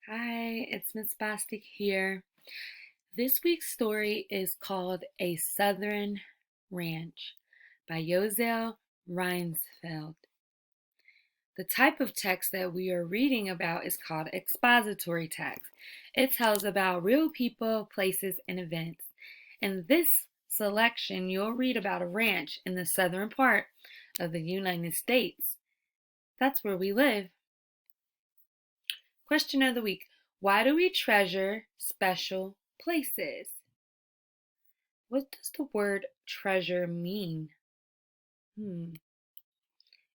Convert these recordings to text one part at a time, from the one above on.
Hi, it's Miss Bostic here. This week's story is called A Southern Ranch by Yozel Reinsfeld. The type of text that we are reading about is called expository text. It tells about real people, places, and events. In this selection, you'll read about a ranch in the southern part of the United States. That's where we live. Question of the week. Why do we treasure special places? What does the word treasure mean?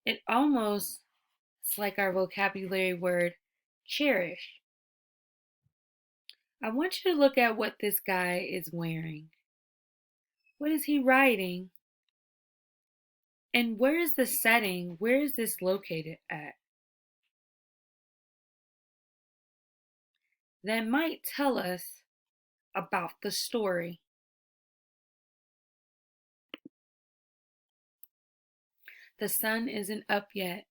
It almost is like our vocabulary word cherish. I want you to look at what this guy is wearing. What is he writing? And where is the setting? Where is this located at? That might tell us about the story. The sun isn't up yet,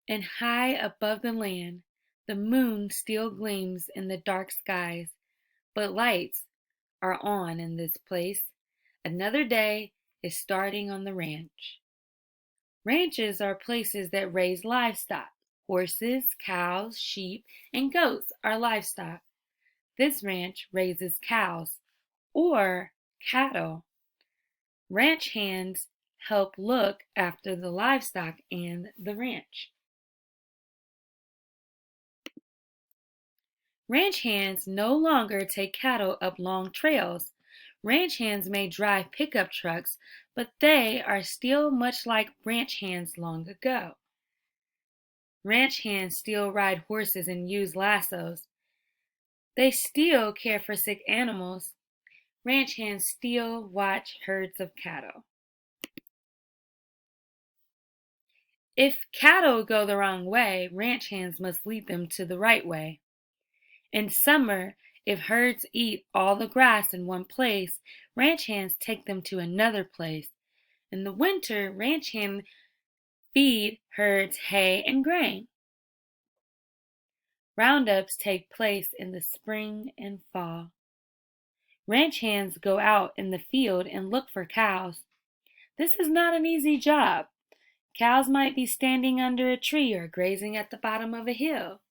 and high above the land, the moon still gleams in the dark skies, but lights are on in this place. Another day is starting on the ranch. Ranches are places that raise livestock. Horses, cows, sheep, and goats are livestock. This ranch raises cows or cattle. Ranch hands help look after the livestock and the ranch. Ranch hands no longer take cattle up long trails. Ranch hands may drive pickup trucks, but they are still much like ranch hands long ago. Ranch hands still ride horses and use lassos. They still care for sick animals. Ranch hands still watch herds of cattle. If cattle go the wrong way, ranch hands must lead them to the right way. In summer, if herds eat all the grass in one place, ranch hands take them to another place. In the winter, ranch hands feed herds hay and grain. Roundups take place in the spring and fall. Ranch hands go out in the field and look for cows. This is not an easy job. Cows might be standing under a tree or grazing at the bottom of a hill.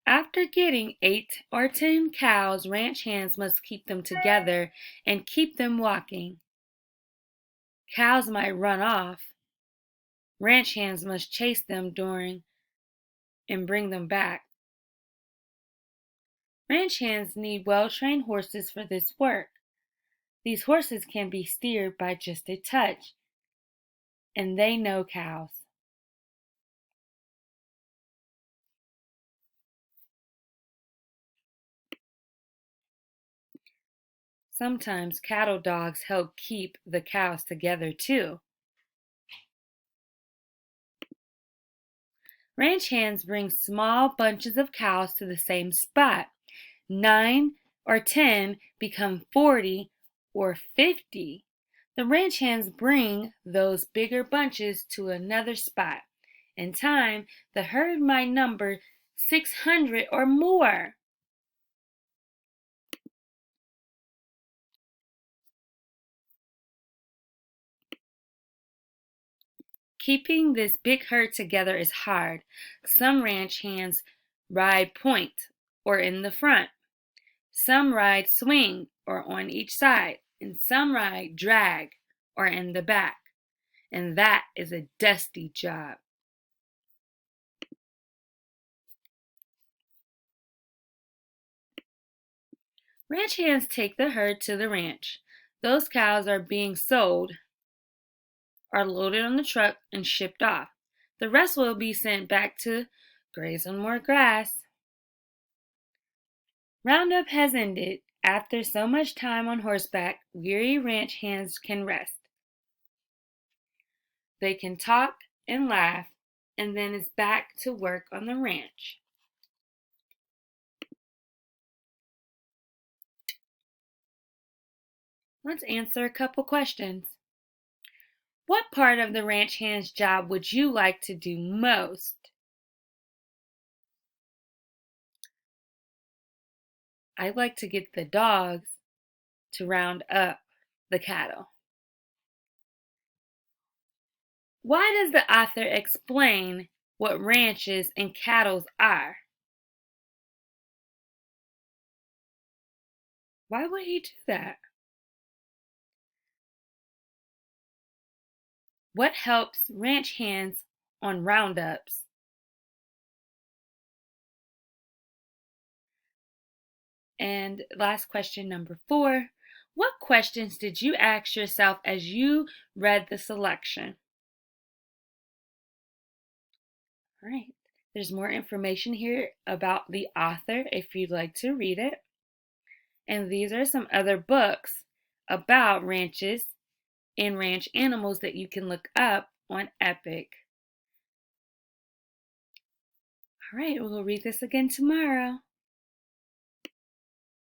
After getting 8 or 10 cows, ranch hands must keep them together and keep them walking. Cows might run off. Ranch hands must chase them during and bring them back. Ranch hands need well-trained horses for this work. These horses can be steered by just a touch, and they know cows. Sometimes cattle dogs help keep the cows together too. Ranch hands bring small bunches of cows to the same spot. 9 or 10 become 40 or 50. The ranch hands bring those bigger bunches to another spot. In time, the herd might number 600 or more. Keeping this big herd together is hard. Some ranch hands ride point or in the front. Some ride swing or on each side, and some ride drag or in the back. And that is a dusty job. Ranch hands take the herd to the ranch. Those cows are being sold, are loaded on the truck and shipped off. The rest will be sent back to graze on more grass. Roundup has ended. After so much time on horseback, weary ranch hands can rest. They can talk and laugh, and then it's back to work on the ranch. Let's answer a couple questions. What part of the ranch hand's job would you like to do most? I'd like to get the dogs to round up the cattle. Why does the author explain what ranches and cattle are? Why would he do that? What helps ranch hands on roundups? And last question, number 4. What questions did you ask yourself as you read the selection? All right. There's more information here about the author if you'd like to read it. And these are some other books about ranches and ranch animals that you can look up on Epic. All right, we'll read this again tomorrow.